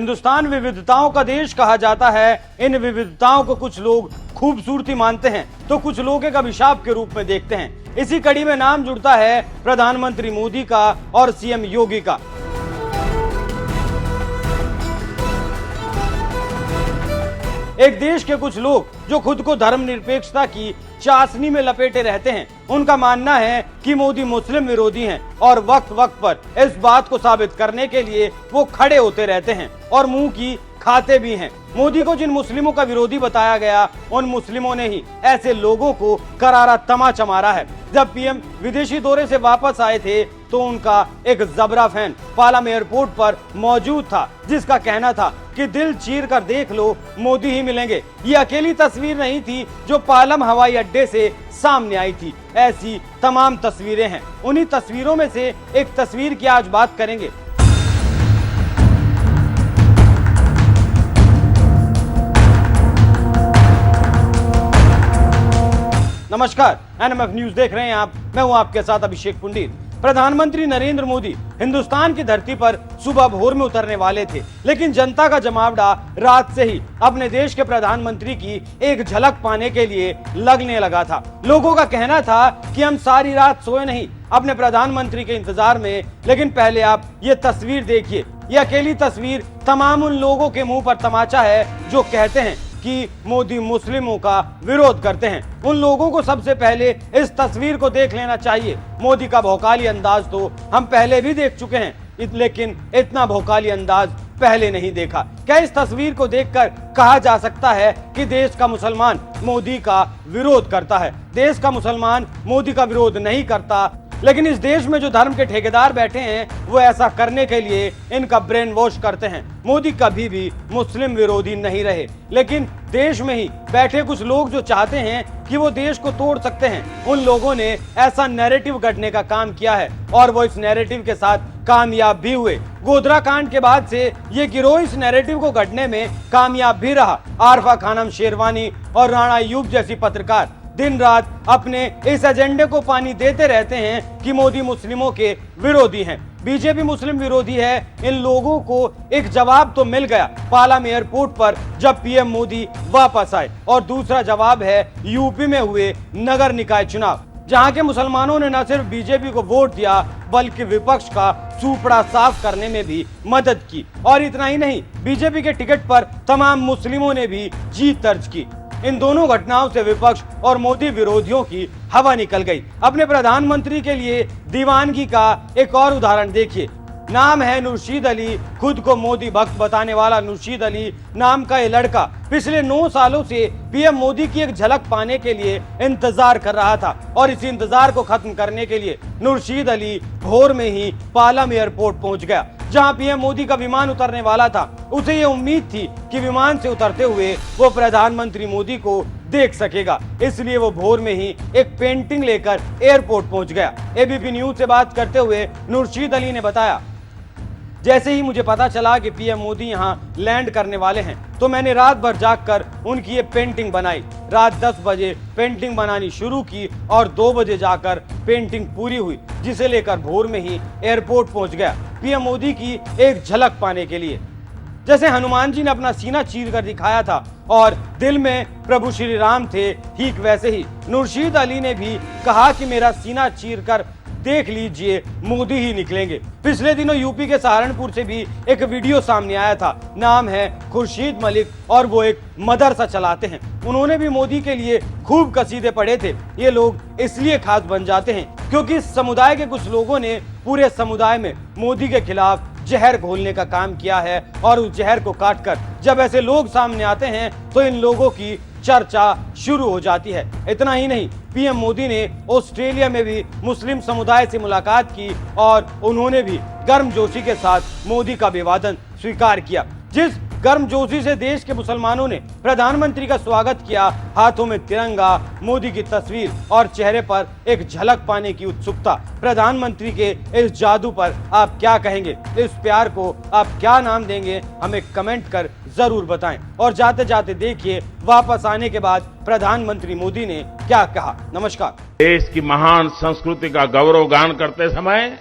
हिंदुस्तान विविधताओं का देश कहा जाता है। इन विविधताओं को कुछ लोग खूबसूरती मानते हैं तो कुछ लोग एक अभिशाप के रूप में देखते हैं। इसी कड़ी में नाम जुड़ता है प्रधानमंत्री मोदी का और सीएम योगी का। एक देश के कुछ लोग जो खुद को धर्मनिरपेक्षता की चाशनी में लपेटे रहते हैं, उनका मानना है कि मोदी मुस्लिम विरोधी हैं और वक्त वक्त पर इस बात को साबित करने के लिए वो खड़े होते रहते हैं और मुंह की खाते भी हैं। मोदी को जिन मुस्लिमों का विरोधी बताया गया, उन मुस्लिमों ने ही ऐसे लोगों को करारा तमाचा मारा है। जब पीएम विदेशी दौरे से वापस आए थे तो उनका एक जबरा फैन पालम एयरपोर्ट पर मौजूद था, जिसका कहना था कि दिल चीर कर देख लो, मोदी ही मिलेंगे। ये अकेली तस्वीर नहीं थी जो पालम हवाई अड्डे से सामने आई थी, ऐसी तमाम तस्वीरें हैं। उन्हीं तस्वीरों में से एक तस्वीर की आज बात करेंगे। नमस्कार, एनएमएफ न्यूज देख रहे हैं आप। मैं हूं आपके साथ अभिषेक पुंडीर। प्रधानमंत्री नरेंद्र मोदी हिंदुस्तान की धरती पर सुबह भोर में उतरने वाले थे, लेकिन जनता का जमावड़ा रात से ही अपने देश के प्रधानमंत्री की एक झलक पाने के लिए लगने लगा था। लोगों का कहना था कि हम सारी रात सोए नहीं अपने प्रधानमंत्री के इंतजार में। लेकिन पहले आप ये तस्वीर देखिए। ये अकेली तस्वीर तमाम उन लोगों के मुंह पर तमाचा है जो कहते हैं कि मोदी मुस्लिमों का विरोध करते हैं। उन लोगों को सबसे पहले इस तस्वीर को देख लेना चाहिए। मोदी का भौकाली अंदाज तो हम पहले भी देख चुके हैं, लेकिन इतना भौकाली अंदाज पहले नहीं देखा। क्या इस तस्वीर को देखकर कहा जा सकता है कि देश का मुसलमान मोदी का विरोध करता है? देश का मुसलमान मोदी का विरोध नहीं करता, लेकिन इस देश में जो धर्म के ठेकेदार बैठे हैं वो ऐसा करने के लिए इनका ब्रेन वॉश करते हैं। मोदी कभी भी मुस्लिम विरोधी नहीं रहे, लेकिन देश में ही बैठे कुछ लोग जो चाहते हैं कि वो देश को तोड़ सकते हैं, उन लोगों ने ऐसा नैरेटिव गढ़ने का काम किया है और वो इस नैरेटिव के साथ कामयाब भी हुए। गोधरा कांड के बाद से ये गिरोह इस नैरेटिव को गढ़ने में कामयाब भी रहा। आरफा खानम शेरवानी और राणा अय्यूब जैसी पत्रकार दिन रात अपने इस एजेंडे को पानी देते रहते हैं कि मोदी मुस्लिमों के विरोधी हैं, बीजेपी मुस्लिम विरोधी है। इन लोगों को एक जवाब तो मिल गया पालम एयरपोर्ट पर जब पीएम मोदी वापस आए, और दूसरा जवाब है यूपी में हुए नगर निकाय चुनाव, जहां के मुसलमानों ने न सिर्फ बीजेपी को वोट दिया बल्कि विपक्ष का सूपड़ा साफ करने में भी मदद की। और इतना ही नहीं, बीजेपी के टिकट पर तमाम मुस्लिमों ने भी जीत दर्ज की। इन दोनों घटनाओं से विपक्ष और मोदी विरोधियों की हवा निकल गई। अपने प्रधानमंत्री के लिए दीवानगी का एक और उदाहरण देखिए। नाम है नुरशीद अली। खुद को मोदी भक्त बताने वाला नुरशीद अली नाम का ये लड़का पिछले 9 सालों से पीएम मोदी की एक झलक पाने के लिए इंतजार कर रहा था, और इसी इंतजार को खत्म करने के लिए नुरशीद अली भोर में ही पालम एयरपोर्ट पहुंच गया, जहां पीएम मोदी का विमान उतरने वाला था। उसे ये उम्मीद थी कि विमान से उतरते हुए वो प्रधानमंत्री मोदी को देख सकेगा, इसलिए वो भोर में ही एक पेंटिंग लेकर एयरपोर्ट पहुंच गया। एबीपी न्यूज से बात करते हुए नुरशीद अली ने बताया, जैसे ही मुझे पता चला कि पीएम मोदी यहां लैंड करने वाले हैं तो मैंने रात भर जागकर उनकी ये पेंटिंग बनाई। रात 10 बजे पेंटिंग बनानी शुरू की और 2 बजे जाकर पेंटिंग पूरी हुई, जिसे लेकर भोर में ही एयरपोर्ट पहुंच गया पीएम मोदी की एक झलक पाने के लिए। जैसे हनुमान जी ने अपना सीना चीर कर दिखाया था और दिल में प्रभु श्री राम थे, ठीक वैसे ही नुरशीद अली ने भी कहा कि मेरा सीना चीर कर देख लीजिए, मोदी ही निकलेंगे। पिछले दिनों यूपी के सहारनपुर से भी एक वीडियो सामने आया था। नाम है खुर्शीद मलिक और वो एक मदरसा चलाते हैं। उन्होंने भी मोदी के लिए खूब कसीदे पढ़े थे। ये लोग इसलिए खास बन जाते हैं क्योंकि इस समुदाय के कुछ लोगों ने पूरे समुदाय में मोदी के खिलाफ जहर घोलने का काम किया है, और उस जहर को काटकर जब ऐसे लोग सामने आते हैं तो इन लोगों की चर्चा शुरू हो जाती है। इतना ही नहीं, पीएम मोदी ने ऑस्ट्रेलिया में भी मुस्लिम समुदाय से मुलाकात की और उन्होंने भी गर्मजोशी के साथ मोदी का अभिवादन स्वीकार किया। जिस गर्मजोशी से देश के मुसलमानों ने प्रधानमंत्री का स्वागत किया, हाथों में तिरंगा, मोदी की तस्वीर और चेहरे पर एक झलक पाने की उत्सुकता। प्रधानमंत्री के इस जादू पर आप क्या कहेंगे? इस प्यार को आप क्या नाम देंगे? हमें कमेंट कर जरूर बताएं। और जाते जाते देखिए वापस आने के बाद प्रधानमंत्री मोदी ने क्या कहा। नमस्कार। देश की महान संस्कृति का गौरव गान करते समय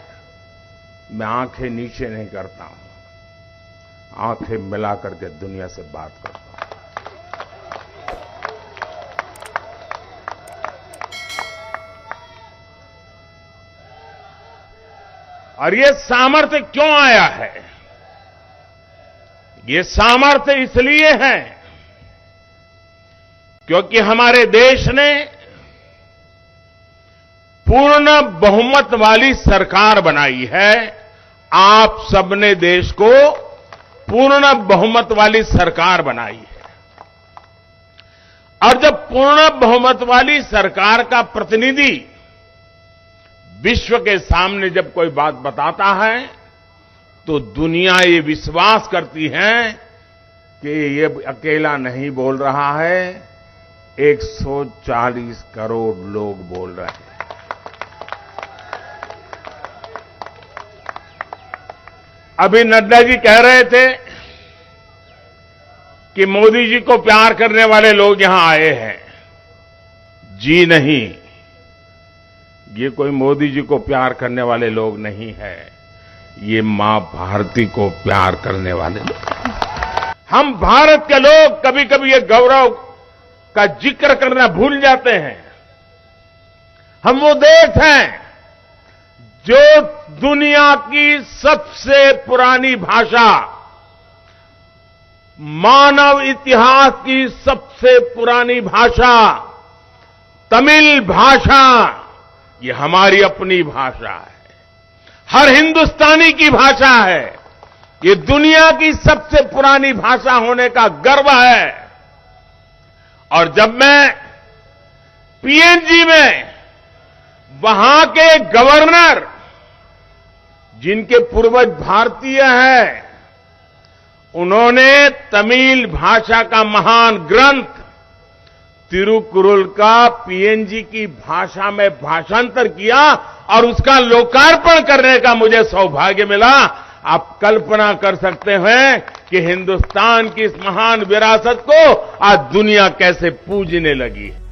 मैं आंखें नीचे नहीं करता हूं। आंखें मिला करके दुनिया से बात करता हूं। और ये सामर्थ्य क्यों आया है? ये सामर्थ्य इसलिए है क्योंकि हमारे देश ने पूर्ण बहुमत वाली सरकार बनाई है। आप सबने देश को पूर्ण बहुमत वाली सरकार बनाई है। और जब पूर्ण बहुमत वाली सरकार का प्रतिनिधि विश्व के सामने जब कोई बात बताता है तो दुनिया ये विश्वास करती है कि ये अकेला नहीं बोल रहा है, 140 करोड़ लोग बोल रहे हैं। अभी नड्डा जी कह रहे थे कि मोदी जी को प्यार करने वाले लोग यहां आए हैं। जी नहीं, ये कोई मोदी जी को प्यार करने वाले लोग नहीं है, ये मां भारती को प्यार करने वाले लोग। हम भारत के लोग कभी कभी ये गौरव का जिक्र करना भूल जाते हैं। हम वो देश हैं जो दुनिया की सबसे पुरानी भाषा, मानव इतिहास की सबसे पुरानी भाषा तमिल भाषा, ये हमारी अपनी भाषा है, हर हिंदुस्तानी की भाषा है। ये दुनिया की सबसे पुरानी भाषा होने का गर्व है। और जब मैं पीएनजी में वहां के गवर्नर, जिनके पूर्वज भारतीय हैं, उन्होंने तमिल भाषा का महान ग्रंथ तिरुकुरल का पीएनजी की भाषा में भाषांतर किया और उसका लोकार्पण करने का मुझे सौभाग्य मिला। आप कल्पना कर सकते हैं कि हिंदुस्तान की इस महान विरासत को आज दुनिया कैसे पूजने लगी है।